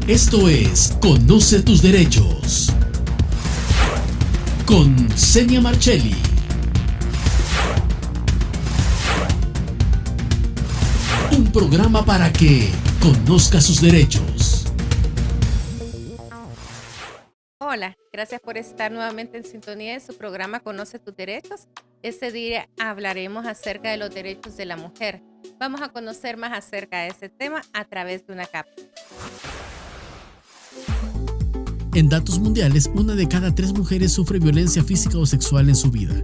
Esto es Conoce tus derechos con Xenia Marchelli. Un programa para que conozca sus derechos. Hola, gracias por estar nuevamente en sintonía de su programa Conoce tus derechos. Este día hablaremos acerca de los derechos de la mujer. Vamos a conocer más acerca de ese tema a través de una cápsula. En datos mundiales, 1 de cada 3 mujeres sufre violencia física o sexual en su vida.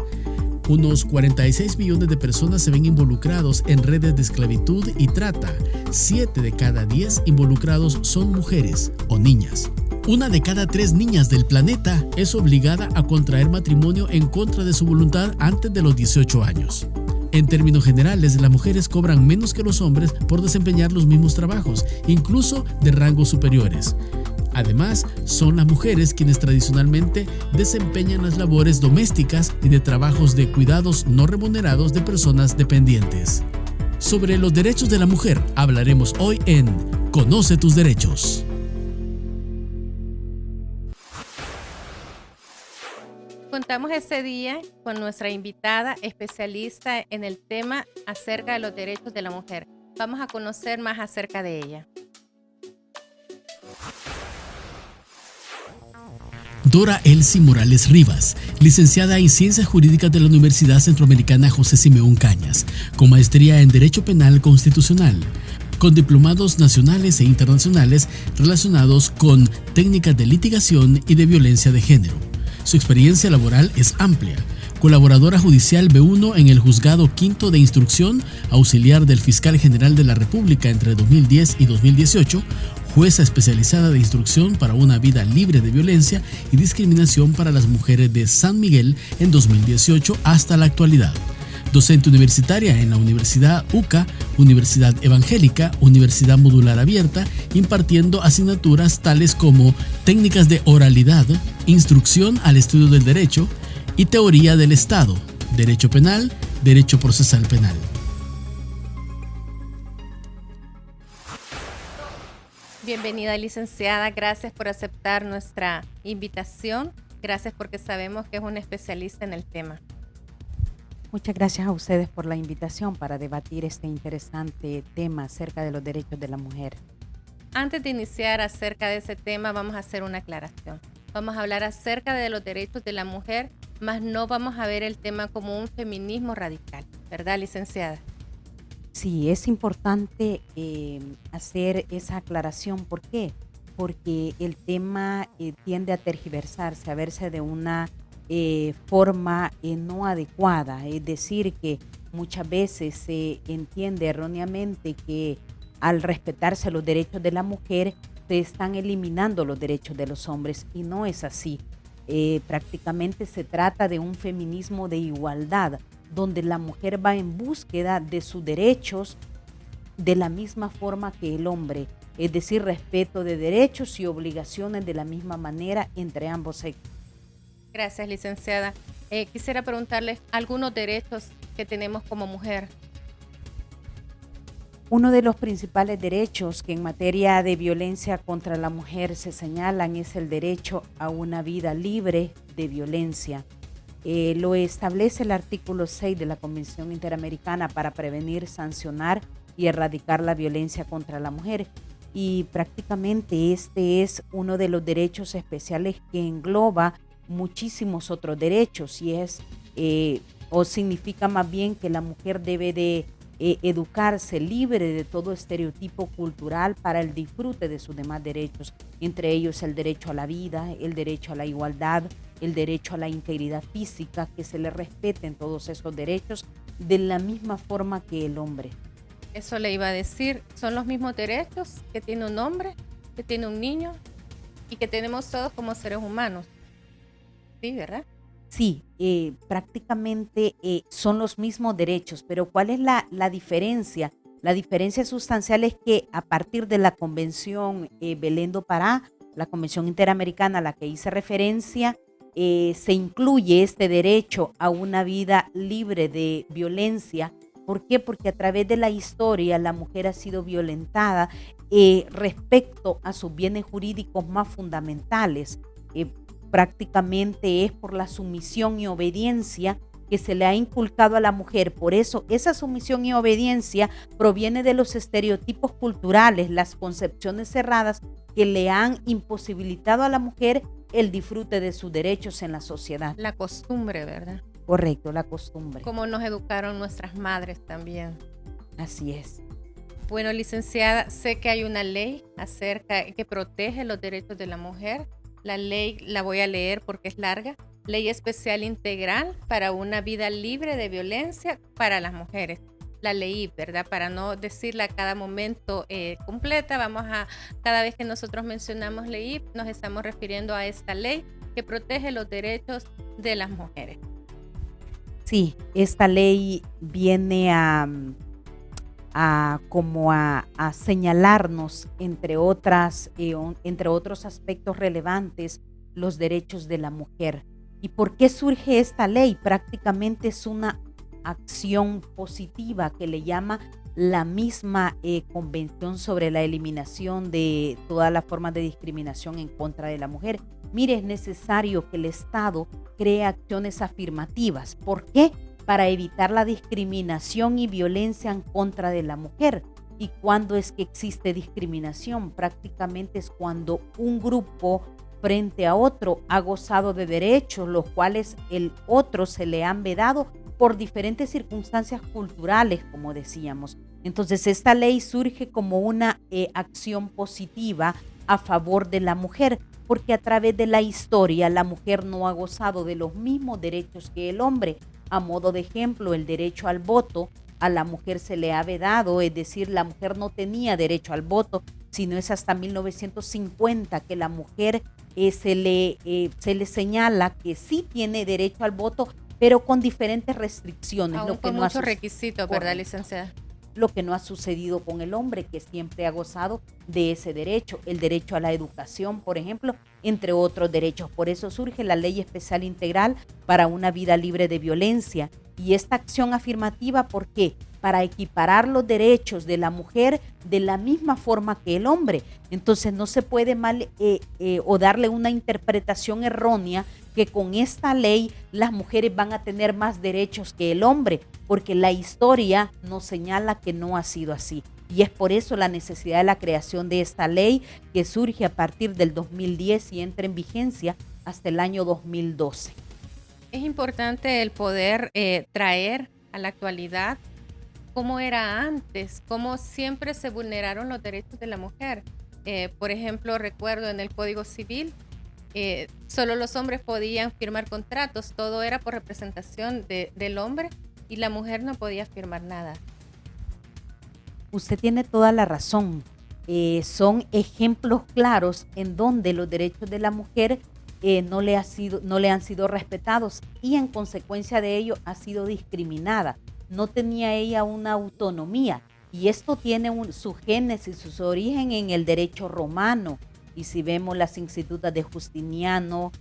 Unos 46 millones de personas se ven involucrados en redes de esclavitud y trata. 7 de cada 10 involucrados son mujeres o niñas. 1 de cada 3 niñas del planeta es obligada a contraer matrimonio en contra de su voluntad antes de los 18 años. En términos generales, las mujeres cobran menos que los hombres por desempeñar los mismos trabajos, incluso de rangos superiores. Además, son las mujeres quienes tradicionalmente desempeñan las labores domésticas y de trabajos de cuidados no remunerados de personas dependientes. Sobre los derechos de la mujer hablaremos hoy en Conoce tus derechos. Contamos este día con nuestra invitada especialista en el tema acerca de los derechos de la mujer. Vamos a conocer más acerca de ella. Dora Elsie Morales Rivas, licenciada en Ciencias Jurídicas de la Universidad Centroamericana José Simeón Cañas, con maestría en Derecho Penal Constitucional, con diplomados nacionales e internacionales relacionados con técnicas de litigación y de violencia de género. Su experiencia laboral es amplia. Colaboradora judicial B1 en el Juzgado Quinto de Instrucción, auxiliar del Fiscal General de la República entre 2010 y 2018, jueza especializada de instrucción para una vida libre de violencia y discriminación para las mujeres de San Miguel en 2018 hasta la actualidad. Docente universitaria en la Universidad UCA, Universidad Evangélica, Universidad Modular Abierta, impartiendo asignaturas tales como técnicas de oralidad, instrucción al estudio del derecho y teoría del Estado, derecho penal, derecho procesal penal. Bienvenida, licenciada. Gracias por aceptar nuestra invitación. Gracias porque sabemos que es una especialista en el tema. Muchas gracias a ustedes por la invitación para debatir este interesante tema acerca de los derechos de la mujer. Antes de iniciar acerca de ese tema, vamos a hacer una aclaración. Vamos a hablar acerca de los derechos de la mujer, mas no vamos a ver el tema como un feminismo radical, ¿verdad, licenciada? Sí, es importante hacer esa aclaración. ¿Por qué? Porque el tema tiende a tergiversarse, a verse de una forma no adecuada. Es decir, que muchas veces se entiende erróneamente que al respetarse los derechos de la mujer, se están eliminando los derechos de los hombres, y no es así. Prácticamente se trata de un feminismo de igualdad, donde la mujer va en búsqueda de sus derechos de la misma forma que el hombre, es decir, respeto de derechos y obligaciones de la misma manera entre ambos sexos. Gracias, licenciada. Quisiera preguntarle algunos derechos que tenemos como mujer. Uno de los principales derechos que en materia de violencia contra la mujer se señalan es el derecho a una vida libre de violencia. Lo establece el artículo 6 de la Convención Interamericana para prevenir, sancionar y erradicar la violencia contra la mujer. Y prácticamente este es uno de los derechos especiales que engloba muchísimos otros derechos, y es o significa más bien que la mujer debe de educarse libre de todo estereotipo cultural para el disfrute de sus demás derechos, entre ellos el derecho a la vida, el derecho a la igualdad, el derecho a la integridad física, que se le respeten todos esos derechos de la misma forma que el hombre. Eso le iba a decir, son los mismos derechos que tiene un hombre, que tiene un niño y que tenemos todos como seres humanos. Sí, ¿verdad? Sí, prácticamente son los mismos derechos, pero ¿cuál es la diferencia? La diferencia sustancial es que a partir de la Convención Belén do Pará, la Convención Interamericana a la que hice referencia, se incluye este derecho a una vida libre de violencia ¿Por qué? Porque a través de la historia la mujer ha sido violentada respecto a sus bienes jurídicos más fundamentales. Prácticamente es por la sumisión y obediencia que se le ha inculcado a la mujer. Por eso esa sumisión y obediencia proviene de los estereotipos culturales, las concepciones cerradas que le han imposibilitado a la mujer el disfrute de sus derechos en la sociedad. La costumbre, ¿verdad? Correcto, la costumbre. Como nos educaron nuestras madres también. Así es. Bueno, licenciada, sé que hay una ley que protege los derechos de la mujer. La ley la voy a leer porque es larga. Ley especial integral para una vida libre de violencia para las mujeres. La leí, ¿verdad? Para no decirla a cada momento completa, cada vez que nosotros mencionamos ley, nos estamos refiriendo a esta ley que protege los derechos de las mujeres. Sí, esta ley viene a señalarnos, entre otros aspectos relevantes, los derechos de la mujer. ¿Y por qué surge esta ley? Prácticamente es una acción positiva que le llama la misma Convención sobre la eliminación de todas las formas de discriminación en contra de la mujer. Mire, es necesario que el Estado cree acciones afirmativas. ¿Por qué? Para evitar la discriminación y violencia en contra de la mujer. ¿Y cuándo es que existe discriminación? Prácticamente es cuando un grupo frente a otro ha gozado de derechos, los cuales el otro se le han vedado por diferentes circunstancias culturales, como decíamos. Entonces, esta ley surge como una acción positiva a favor de la mujer, porque a través de la historia la mujer no ha gozado de los mismos derechos que el hombre. A modo de ejemplo, el derecho al voto a la mujer se le ha vedado, es decir, la mujer no tenía derecho al voto, sino es hasta 1950 que la mujer se le señala que sí tiene derecho al voto, pero con diferentes restricciones. Aún con muchos requisitos, ¿verdad, licenciada? Lo que no ha sucedido con el hombre, que siempre ha gozado de ese derecho, el derecho a la educación, por ejemplo, entre otros derechos. Por eso surge la Ley Especial Integral para una vida libre de violencia. Y esta acción afirmativa, ¿por qué? Para equiparar los derechos de la mujer de la misma forma que el hombre. Entonces no se puede o darle una interpretación errónea que con esta ley las mujeres van a tener más derechos que el hombre, porque la historia nos señala que no ha sido así. Y es por eso la necesidad de la creación de esta ley, que surge a partir del 2010 y entra en vigencia hasta el año 2012. Es importante el poder traer a la actualidad cómo era antes, cómo siempre se vulneraron los derechos de la mujer. Por ejemplo, recuerdo en el Código Civil, solo los hombres podían firmar contratos, todo era por representación del hombre y la mujer no podía firmar nada. Usted tiene toda la razón. Son ejemplos claros en donde los derechos de la mujer no le han sido respetados y en consecuencia de ello ha sido discriminada. No tenía ella una autonomía y esto tiene su génesis, su origen en el derecho romano. Y si vemos las institutas de Justiniano,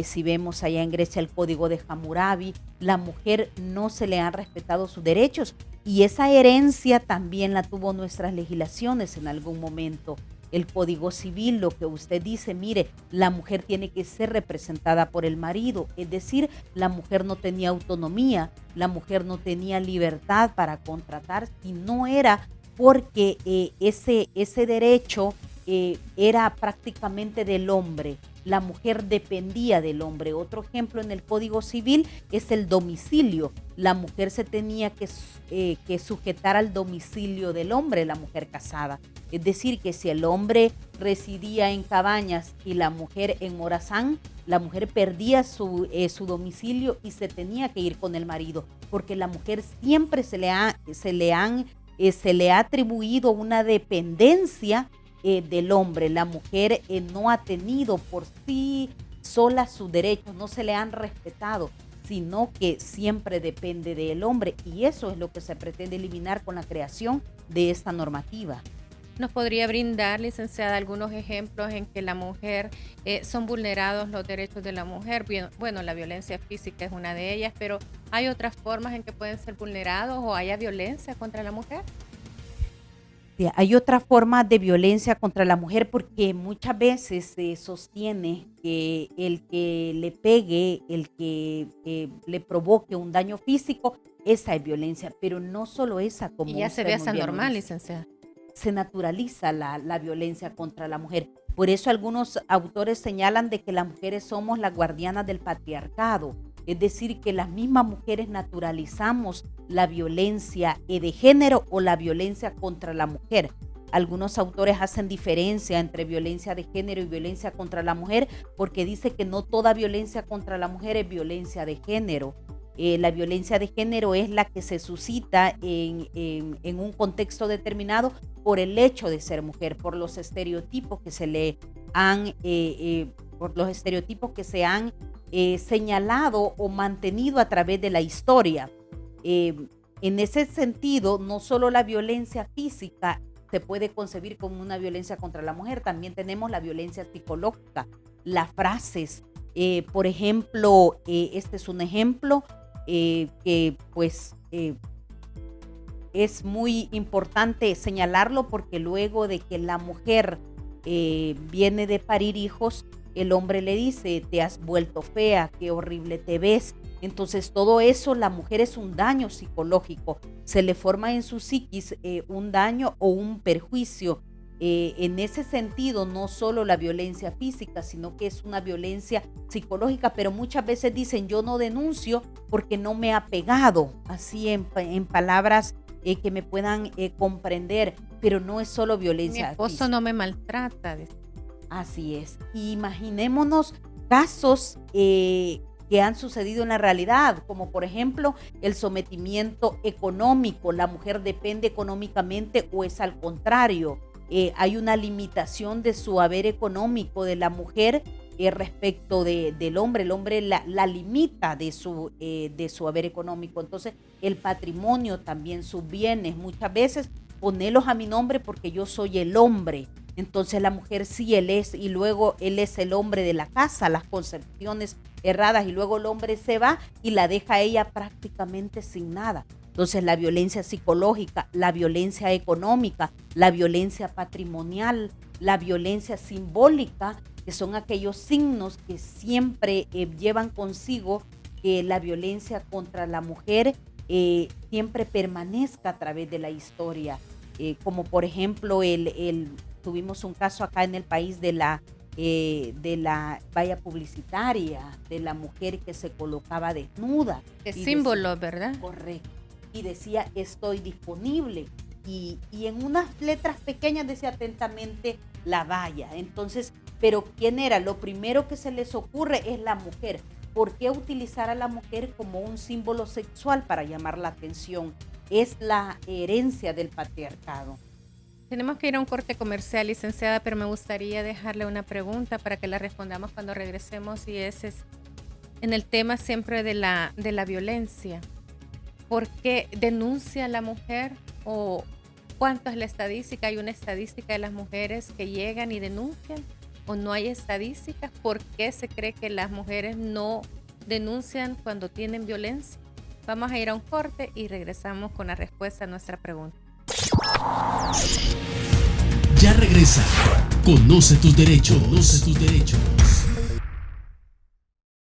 si vemos allá en Grecia el Código de Hammurabi, la mujer no se le han respetado sus derechos y esa herencia también la tuvo nuestras legislaciones en algún momento. El Código Civil, lo que usted dice, mire, la mujer tiene que ser representada por el marido, es decir, la mujer no tenía autonomía, la mujer no tenía libertad para contratar y no era porque ese derecho era prácticamente del hombre. La mujer dependía del hombre. Otro ejemplo en el Código Civil es el domicilio. La mujer se tenía que sujetar al domicilio del hombre, la mujer casada. Es decir, que si el hombre residía en Cabañas y la mujer en Morazán, la mujer perdía su domicilio y se tenía que ir con el marido, porque la mujer siempre se le ha atribuido una dependencia del hombre. La mujer no ha tenido por sí sola sus derechos, no se le han respetado, sino que siempre depende del hombre y eso es lo que se pretende eliminar con la creación de esta normativa. ¿Nos podría brindar, licenciada, algunos ejemplos en que la mujer son vulnerados los derechos de la mujer? Bien, bueno, la violencia física es una de ellas, pero ¿hay otras formas en que pueden ser vulnerados o haya violencia contra la mujer? Sí, hay otra forma de violencia contra la mujer porque muchas veces se sostiene que el que le pegue, el que le provoque un daño físico, esa es violencia, pero no solo esa, como Y ya se usted ve muy hasta bien lo normal, dice. licenciada. Se naturaliza la violencia contra la mujer. Por eso algunos autores señalan de que las mujeres somos las guardianas del patriarcado, es decir, que las mismas mujeres naturalizamos la violencia de género o la violencia contra la mujer. Algunos autores hacen diferencia entre violencia de género y violencia contra la mujer porque dice que no toda violencia contra la mujer es violencia de género. La violencia de género es la que se suscita en un contexto determinado por el hecho de ser mujer, por los estereotipos que se le han, señalado o mantenido a través de la historia. En ese sentido, no solo la violencia física se puede concebir como una violencia contra la mujer, también tenemos la violencia psicológica, las frases. Por ejemplo, este es un ejemplo que pues es muy importante señalarlo porque luego de que la mujer viene de parir hijos, el hombre le dice, te has vuelto fea, qué horrible te ves. Entonces todo eso, la mujer es un daño psicológico, se le forma en su psiquis un daño o un perjuicio. En ese sentido, no solo la violencia física, sino que es una violencia psicológica, pero muchas veces dicen yo no denuncio porque no me ha pegado, así en palabras que me puedan comprender, pero no es solo violencia Mi esposo física. no me maltrata. Así es. Imaginémonos casos que han sucedido en la realidad, como por ejemplo el sometimiento económico, la mujer depende económicamente o es al contrario. Hay una limitación de su haber económico de la mujer respecto del hombre. El hombre la limita de su haber económico. Entonces, el patrimonio también, sus bienes, muchas veces ponelos a mi nombre porque yo soy el hombre. Entonces, la mujer sí, él es, y luego él es el hombre de la casa, las concepciones erradas, y luego el hombre se va y la deja a ella prácticamente sin nada. Entonces la violencia psicológica, la violencia económica, la violencia patrimonial, la violencia simbólica, que son aquellos signos que siempre llevan consigo que la violencia contra la mujer siempre permanezca a través de la historia. Como por ejemplo, tuvimos un caso acá en el país de la valla publicitaria, de la mujer que se colocaba desnuda. Es símbolo, ¿verdad? Correcto. Y decía, estoy disponible. Y en unas letras pequeñas decía atentamente la valla. Entonces, ¿pero quién era? Lo primero que se les ocurre es la mujer. ¿Por qué utilizar a la mujer como un símbolo sexual para llamar la atención? Es la herencia del patriarcado. Tenemos que ir a un corte comercial, licenciada, pero me gustaría dejarle una pregunta para que la respondamos cuando regresemos, y ese es en el tema siempre de la violencia. ¿Por qué denuncia la mujer? ¿O cuánto es la estadística? ¿Hay una estadística de las mujeres que llegan y denuncian? ¿O no hay estadísticas? ¿Por qué se cree que las mujeres no denuncian cuando tienen violencia? Vamos a ir a un corte y regresamos con la respuesta a nuestra pregunta. Ya regresa. Conoce tus derechos. Conoce tus derechos.